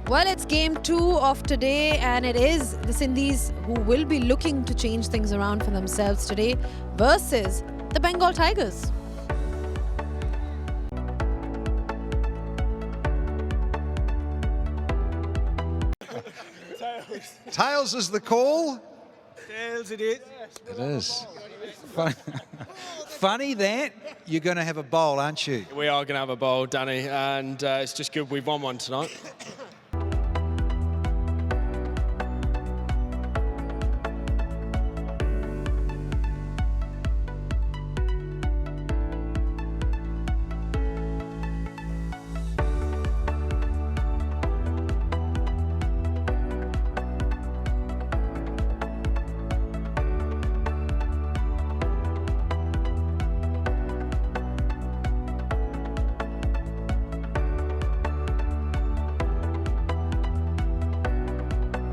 Well, it's game 2 of today, and it is the Sindhis who will be looking to change things around for themselves today versus the Bengal Tigers. Tails is the call. Tails it is. It is. Funny that you're going to have a bowl, aren't you? We are going to have a bowl, Danny, and it's just good we've won one tonight.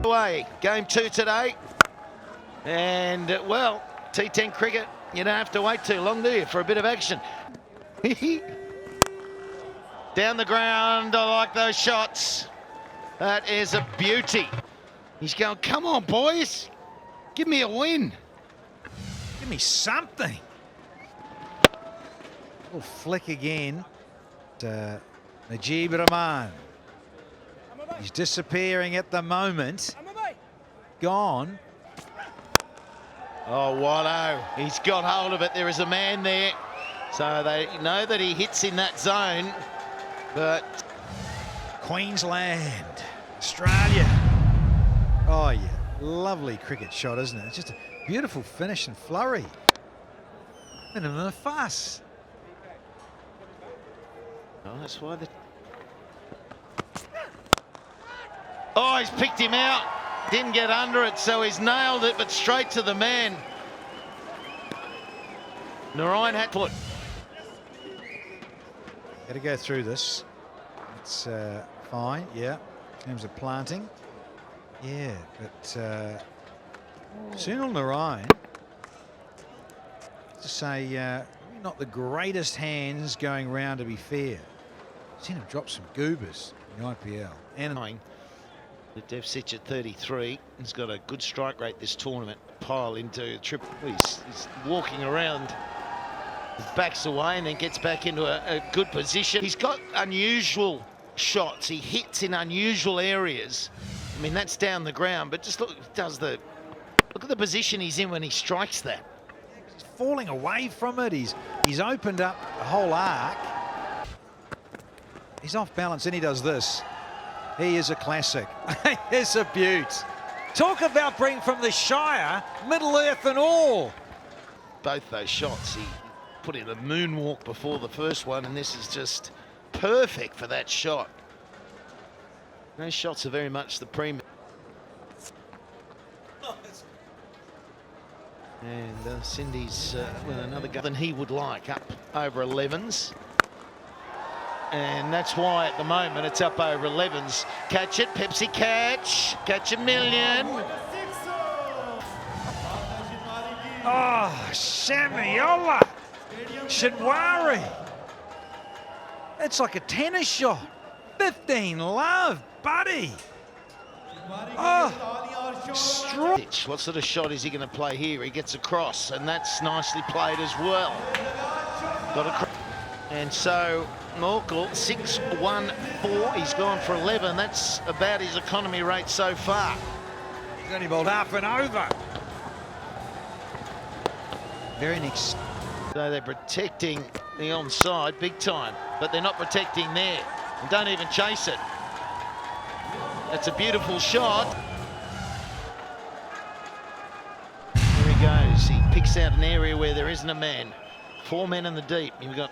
Away. Game 2 today, and well, T10 cricket, you don't have to wait too long, do you, for a bit of action? Down the ground, I like those shots. That is a beauty. He's going, come on boys, give me a win. Give me something. Little flick again. Najib Rahman. He's disappearing at the moment. Gone. Oh, Watto, he's got hold of it. There is a man there. So they know that he hits in that zone, but... Queensland, Australia. Oh, yeah. Lovely cricket shot, isn't it? It's just a beautiful finish and flurry. And a fuss. Oh, that's why the... Oh, he's picked him out. Didn't get under it, so he's nailed it, but straight to the man. Narayan had put. Got to go through this. It's fine, yeah. In terms of planting. Yeah, but Sunil Narayan, to say, not the greatest hands going round, to be fair. Seen him drop some goobers in the IPL. And Dev Sitch at 33. He's got a good strike rate this tournament. Pile into a triple. He's walking around, backs away and then gets back into a good position. He's got unusual shots. He hits in unusual areas. I mean, that's down the ground, but just look at the position he's in when he strikes that. He's falling away from it. He's opened up a whole arc. He's off balance and he does this. He is a classic. It's a beaut. Talk about bringing from the Shire, Middle Earth and all. Both those shots, he put in a moonwalk before the first one, and this is just perfect for that shot. Those shots are very much the premium. And Sindhis with another go than he would like, up over 11s. And that's why at the moment it's up over 11s. Catch it, Pepsi catch a million. Oh, Samiola, Shadwari. It's like a tennis shot. 15 love, buddy. Oh, strong. What sort of shot is he going to play here? He gets across, and that's nicely played as well. And so Morkel 6-1-4. He's gone for 11. That's about his economy rate so far. He's only bowled half an over. Very next. So they're protecting the onside big time, but they're not protecting there. And don't even chase it. That's a beautiful shot. There he goes. He picks out an area where there isn't a man. 4 men in the deep. You've got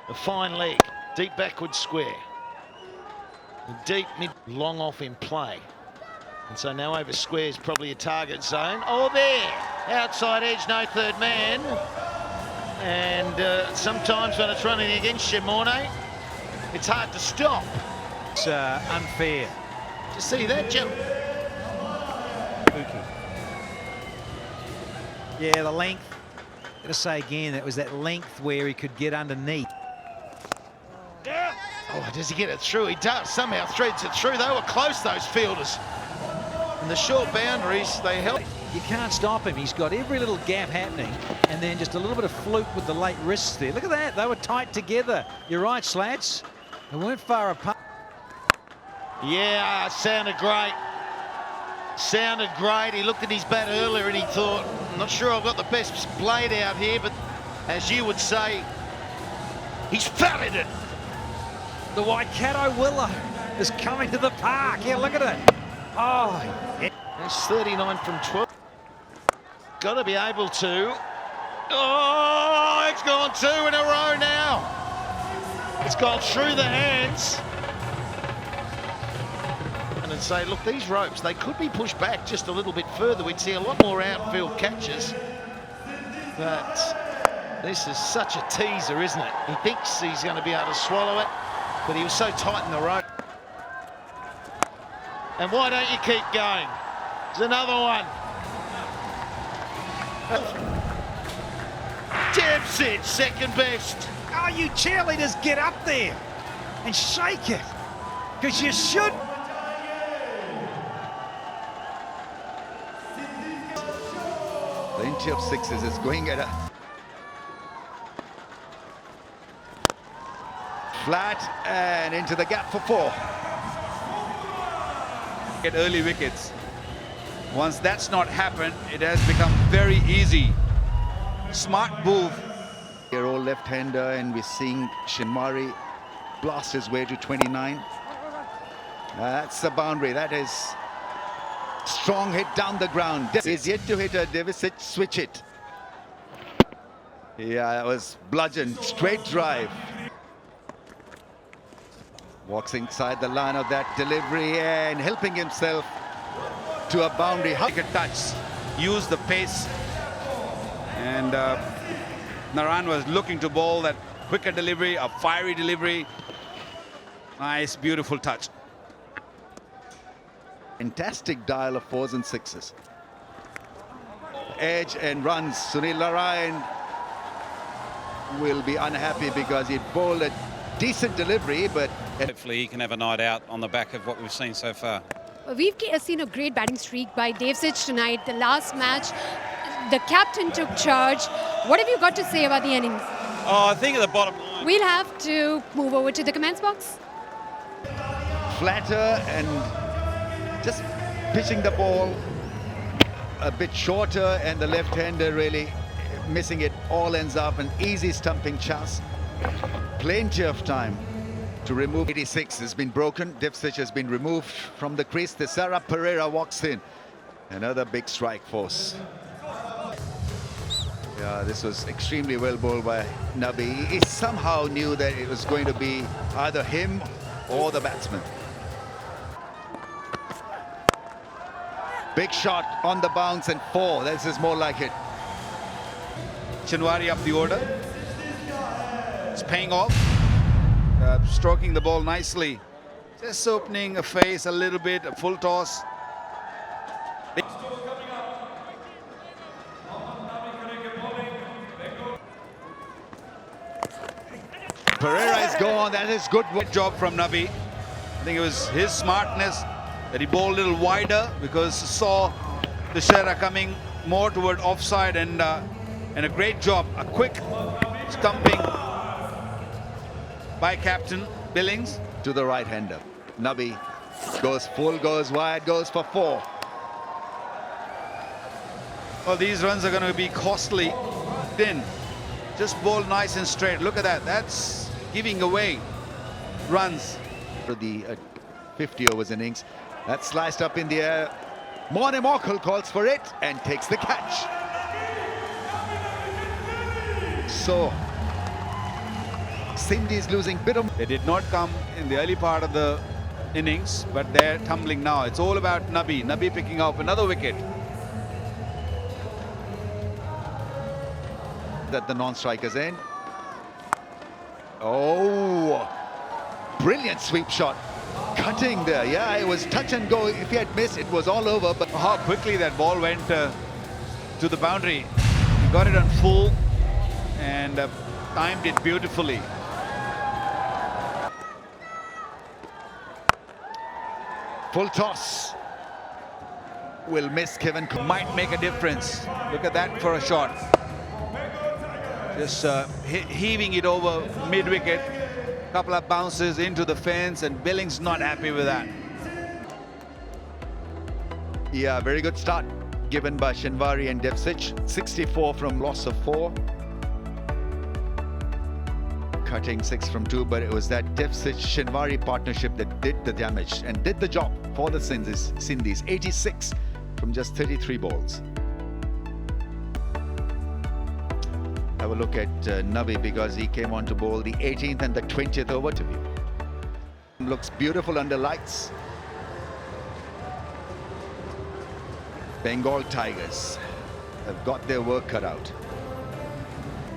a fine leg, deep backward square. Deep mid, long off in play. And so now over square is probably a target zone. Oh, there! Outside edge, no third man. And sometimes when it's running against you, Mornay, it's hard to stop. It's unfair. Did you see that, Jim? Yeah, the length. Got to say again, that was that length where he could get underneath. Oh, does he get it through? He does. Somehow threads it through. They were close, those fielders. And the short boundaries, they help. You can't stop him. He's got every little gap happening, and then just a little bit of fluke with the late wrists there. Look at that. They were tight together. You're right, Slats. They weren't far apart. Yeah, sounded great. Sounded great. He looked at his bat earlier and he thought, I'm not sure I've got the best blade out here, but as you would say, he's fatted it. The Waikato Willow is coming to the park. Yeah, look at it. Oh, yeah. That's 39 from 12. Got to be able to. Oh, it's gone 2 in a row now. It's gone through the hands. And say, look, these ropes, they could be pushed back just a little bit further. We'd see a lot more outfield catches. But this is such a teaser, isn't it? He thinks he's going to be able to swallow it, but he was so tight in the rope. And why don't you keep going? There's another one. Debsit, second best. Oh, you cheerleaders, get up there and shake it, because you should. Plenty of sixes is going at a flat and into the gap for 4. Get early wickets. Once that's not happened, it has become very easy. Smart move. They're all left-hander, and we're seeing Shinmari blast his way to 29. That's the boundary. That is strong hit down the ground. Is yet to hit a Devisic switch it. Yeah, that was bludgeon, straight drive. Walks inside the line of that delivery and helping himself to a boundary. Take a touch, use the pace. And Naran was looking to bowl that quicker delivery, a fiery delivery. Nice, beautiful touch. Fantastic dial of 4s and 6s. Edge and runs. Sunil Narayan will be unhappy because he bowled a decent delivery, but hopefully he can have a night out on the back of what we've seen so far. We've seen a great batting streak by Devisic tonight. The last match, the captain took charge. What have you got to say about the innings? Oh, I think at the bottom line. We'll have to move over to the comments box. flatter and just pitching the ball a bit shorter, and the left-hander really missing it. All ends up an easy stumping chance. Plenty of time to remove. 86 has been broken. Devisic has been removed from the crease. The Sarah Pereira walks in. Another big strike force. Yeah, this was extremely well bowled by Nabi. He somehow knew that it was going to be either him or the batsman. Big shot on the bounce and 4. This is more like it. Chinwari up the order. It's paying off. Stroking the ball nicely. Just opening a face a little bit, a full toss. Pereira is gone. That is good Job from Nabi. I think it was his smartness that he bowled a little wider, because he saw the Shera coming more toward offside, and a great job, a quick stumping by captain Billings. to the right-hander. Nabi goes full, goes wide, goes for 4. Well, these runs are going to be costly. Then just bowl nice and straight. Look at that. That's giving away runs. For the 50 overs innings, that's sliced up in the air. Morne Morkel calls for it and takes the catch. So Sindhis losing bit of. They did not come in the early part of the innings, but they're tumbling now. It's all about Nabi. Nabi picking up another wicket. That the non-strikers end. Oh, brilliant sweep shot. Cutting there. Yeah, it was touch and go. If he had missed, it was all over. But How quickly that ball went to the boundary. He got it on full and timed it beautifully. Full toss. Will miss Kevin. Might make a difference. Look at that for a shot. Just heaving it over mid-wicket. Couple of bounces into the fence, and Billings not happy with that. Yeah, very good start given by Shinwari and Devsic. 64 from loss of 4. Cutting 6 from 2, but it was that Devsic-Shinwari partnership that did the damage and did the job for the Sindhis. 86 from just 33 balls. Have a look at Navi, because he came on to bowl the 18th and the 20th over to me. Looks beautiful under lights. Bengal Tigers have got their work cut out.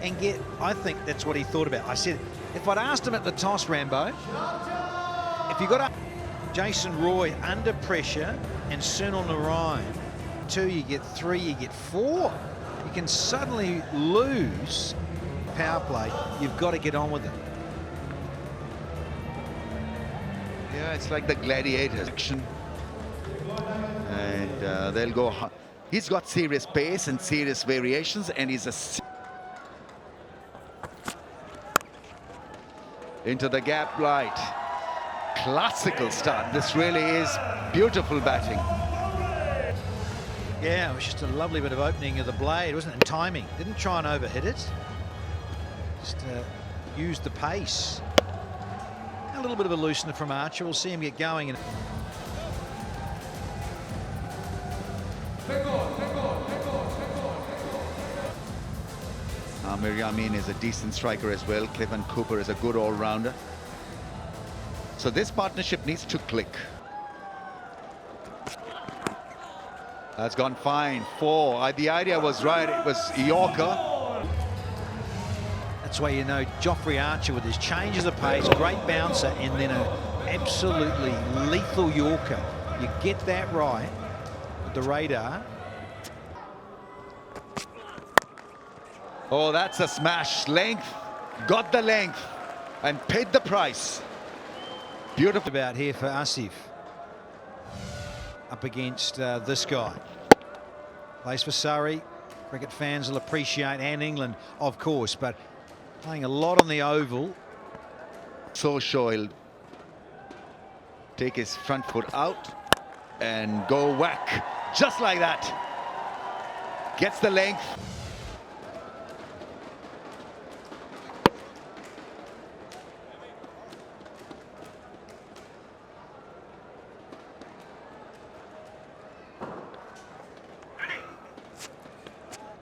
And I think that's what he thought about. I said, if I'd asked him at the toss, Rambo, if you got Jason Roy under pressure and Sunil Narayan, 2, you get 3, you get 4. You can suddenly lose power play. You've got to get on with it. Yeah, it's like the gladiators action. And they'll go. He's got serious pace and serious variations, and he's into the gap light. Classical start. This really is beautiful batting. Yeah, it was just a lovely bit of opening of the blade, wasn't it? And timing. Didn't try and overhit it. Just used the pace. A little bit of a loosener from Archer. We'll see him get going. Amir Yamin is a decent striker as well. Kevin Cooper is a good all-rounder. So this partnership needs to click. That's gone fine. 4. The idea was right. It was Yorker. That's why you know Joffrey Archer with his changes of pace, great bouncer, and then an absolutely lethal Yorker. You get that right with the radar. Oh, that's a smash. Length. Got the length and paid the price. Beautiful. About here for Asif. Up against this guy. Plays for Surrey. Cricket fans will appreciate, and England, of course, but playing a lot on the oval. So sure he'll take his front foot out and go whack. Just like that. Gets the length.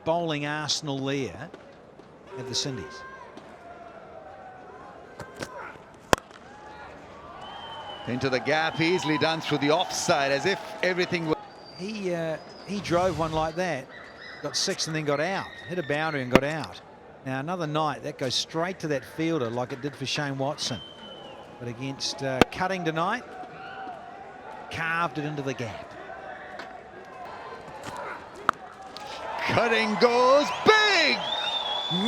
Bowling Arsenal there at the Sindhis. Into the gap, easily done through the offside, as if everything was... He drove one like that, got 6 and then got out. Hit a boundary and got out. Now another night, that goes straight to that fielder like it did for Shane Watson. But against Cutting tonight, carved it into the gap. Cutting goes big,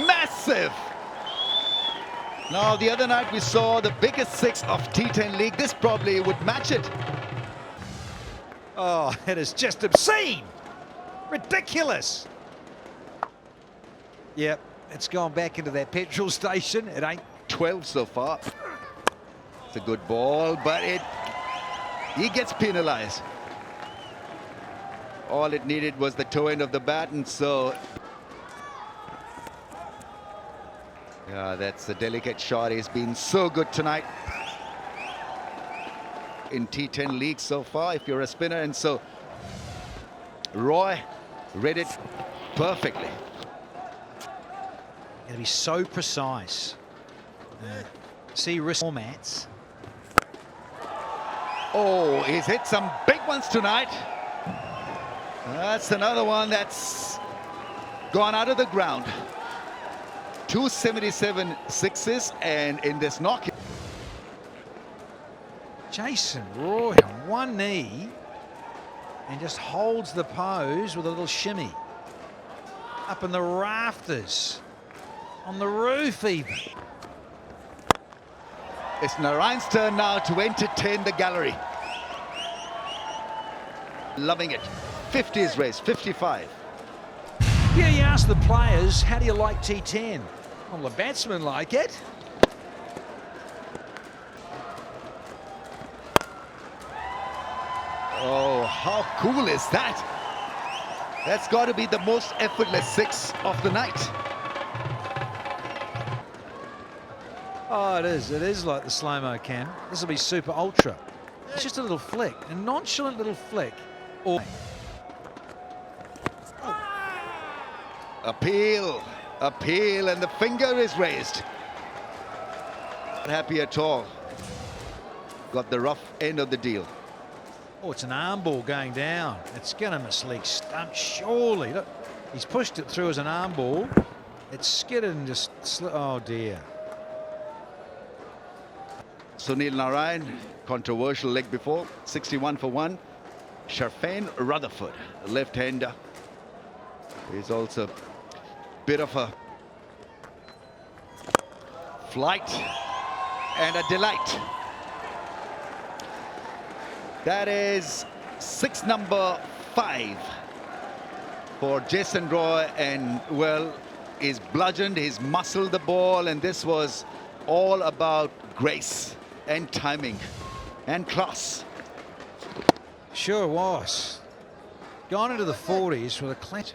massive. Now the other night we saw the biggest 6 of T10 league. This probably would match it. Oh, it is just obscene, ridiculous. Yep, it's gone back into that petrol station. It ain't 12 so far. It's a good ball, but he gets penalized. All it needed was the toe end of the bat, and so... Yeah, that's a delicate shot. He's been so good tonight in T10 league so far, if you're a spinner, and so Roy read it perfectly. Going to be so precise. See risk formats. Oh, he's hit some big ones tonight. That's another one that's gone out of the ground. 277 sixes, and in this knock, Jason Roy on one knee and just holds the pose with a little shimmy. Up in the rafters, on the roof even. It's Narayan's turn now to entertain the gallery. Loving it. 50s race, 55. Yeah, you ask the players, how do you like T10? Well, the batsmen like it. Oh, how cool is that? That's got to be the most effortless six of the night. Oh, it is. It is like the slow-mo cam. This will be super ultra. It's just a little flick, a nonchalant little flick. Or Appeal, appeal, and the finger is raised. Not happy at all. Got the rough end of the deal. oh, it's an arm ball going down. It's going to mislead stump, surely. Look, he's pushed it through as an arm ball. It's skidded and just oh dear. Sunil Narayan, controversial leg before, 61 for 1. Sharfane Rutherford, left-hander. He's also a bit of a flight and a delight. That is six number 5 for Jason Roy, and well, he's bludgeoned, he's muscled the ball, and this was all about grace and timing and class. Sure was. Gone into the 40s with a clench.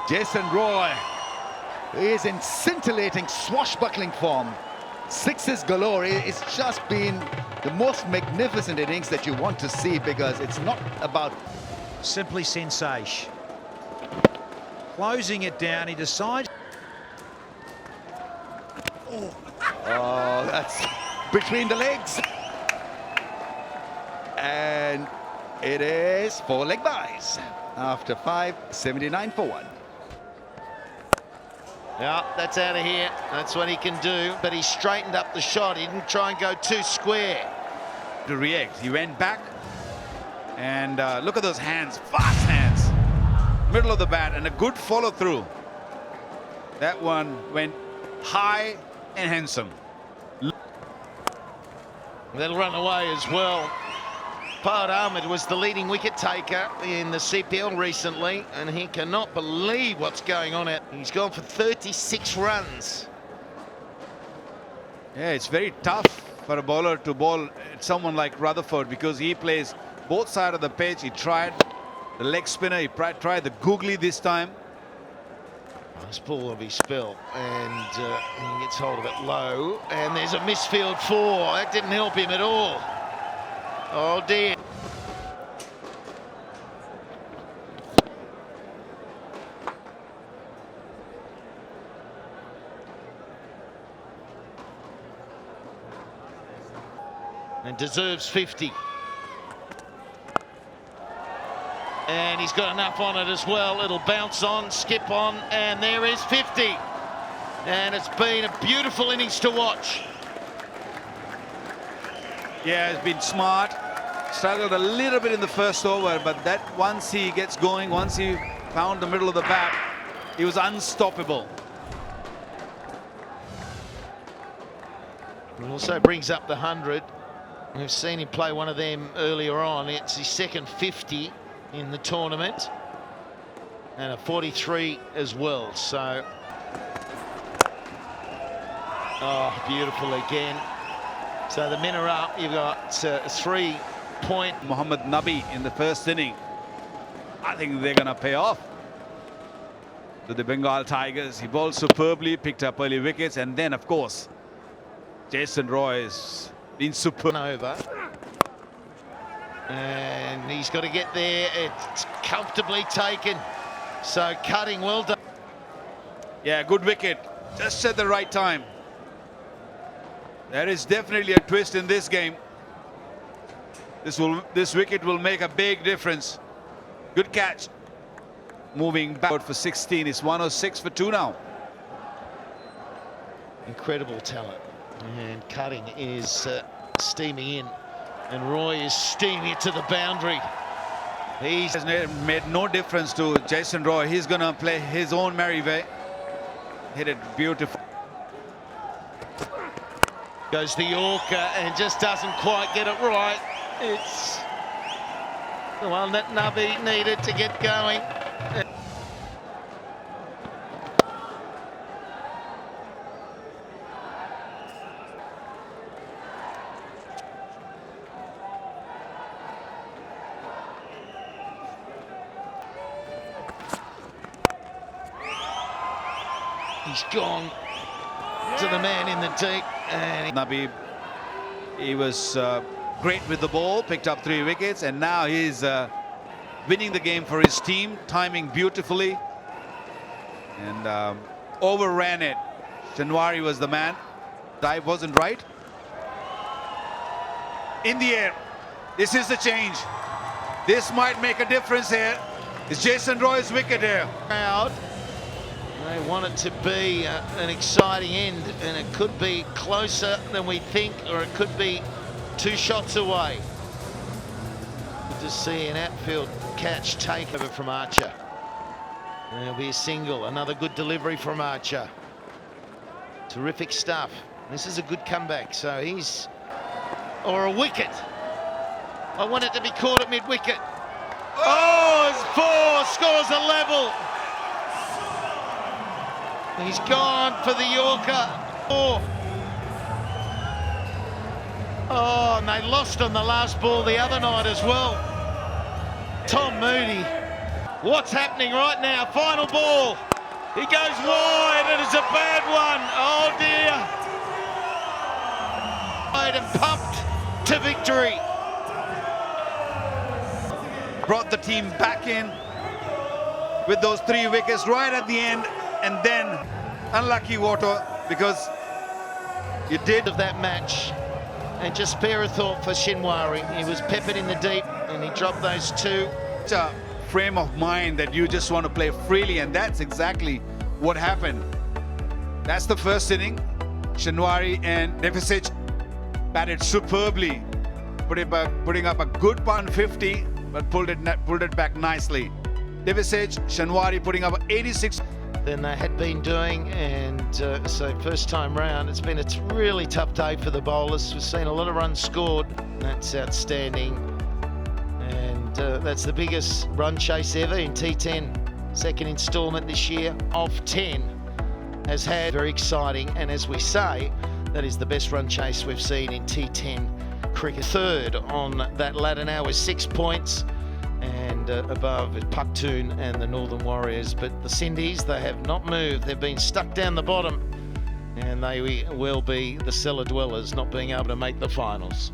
Jason Roy is in scintillating, swashbuckling form. Sixes galore. It's just been the most magnificent innings that you want to see, because it's not about Simply sensation. Closing it down, he decides. oh, that's between the legs, and it is 4 leg byes after 5, 79 for 1. Yeah, that's out of here. That's what he can do. But he straightened up the shot. He didn't try and go too square. To react, he went back, and look at those hands, fast hands, middle of the bat, and a good follow through. That one went high and handsome. They'll run away as well. Pard Ahmed was the leading wicket taker in the CPL recently, and he cannot believe what's going on. He's gone for 36 runs. Yeah, it's very tough for a bowler to bowl at someone like Rutherford, because he plays both sides of the pitch. He tried the leg spinner, he tried the googly this time. Nice ball of his spell, and he gets hold of it low, and there's a misfield 4. That didn't help him at all. Oh dear. And deserves 50. And he's got enough on it as well. It'll bounce on, skip on, and there is 50. And it's been a beautiful innings to watch. Yeah, he's been smart. Struggled a little bit in the first over, but that once he gets going, once he found the middle of the bat, he was unstoppable. It also brings up the 100. We've seen him play one of them earlier on. It's his second 50 in the tournament, and a 43 as well. So, oh, beautiful again. So the men are up. You've got 3 point. Mohammad Nabi in the first inning. I think they're going to pay off to the Bengal Tigers. He bowled superbly, picked up early wickets, and then, of course, Jason Roy has been superb. Over. And he's got to get there. It's comfortably taken. So cutting, well done. Yeah, good wicket. Just at the right time. There is definitely a twist in this game. This wicket will make a big difference. Good catch. Moving backward for 16. It's 106 for 2 now. Incredible talent. And cutting is steaming in. And Roy is steaming it to the boundary. He has made no difference to Jason Roy. He's going to play his own merry way. Hit it beautiful. Goes the Yorker and just doesn't quite get it right. It's The one that Nabi needed to get going. He's gone to the man in the deep. And Nabi, he was great with the ball, picked up 3 wickets, and now he's winning the game for his team, timing beautifully, and overran it. Shinwari was the man. Dive wasn't right. In the air. This is the change. This might make a difference here. It's Jason Roy's wicket here. Out. They want it to be an exciting end, and it could be closer than we think, or it could be 2 shots away. Good to see an outfield catch take over from Archer. There'll be a single, another good delivery from Archer. Terrific stuff. This is a good comeback, so he's... or a wicket. I want it to be caught at mid-wicket. Oh, it's 4, scores a level. He's gone for the Yorker. Oh, and they lost on the last ball the other night as well. Tom Moody. What's happening right now? Final ball. He goes wide, and it's a bad one. Oh, dear. And pumped to victory. Brought the team back in with those 3 wickets right at the end. And then unlucky water, because you did of that match, and just spare a thought for Shinwari. He was peppered in the deep, and he dropped those 2. It's a frame of mind that you just want to play freely, and that's exactly what happened. That's the first inning. Shinwari and Devisic batted superbly, putting up a good 150, but pulled it back nicely. Devisic, Shinwari putting up 86. Than they had been doing, and so first time round it's been a really tough day for the bowlers. We've seen a lot of runs scored. That's outstanding, and that's the biggest run chase ever in T10, second instalment this year of 10 has had. Very exciting, and as we say, that is the best run chase we've seen in T10 cricket. Third on that ladder now with 6 points, and above Paktoon and the Northern Warriors. But the Sindhis, they have not moved. They've been stuck down the bottom, and they will be the cellar dwellers, not being able to make the finals.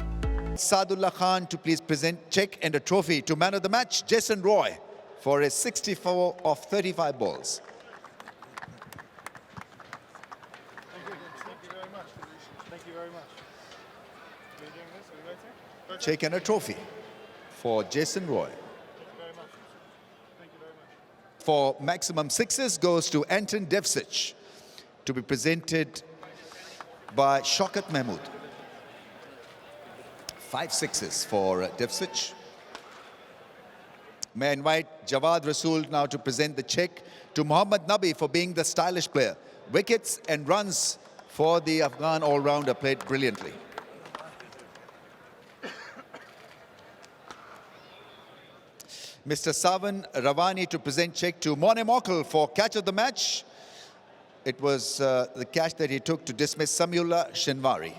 Sadullah Khan to please present cheque and a trophy to man of the match, Jason Roy, for his 64 of 35 balls. Thank you very much. Thank you very much. Are you doing this? Are you waiting? Cheque and a trophy for Jason Roy. For maximum 6s goes to Anton Devsic, to be presented by Shaukat Mahmood. 5 6s for Devsic. May I invite Jawad Rasool now to present the cheque to Mohammad Nabi for being the stylish player. Wickets and runs for the Afghan all-rounder, played brilliantly. Mr. Savan Ravani to present cheque to Mone Mokal for catch of the match. It was the catch that he took to dismiss Samiullah Shinwari.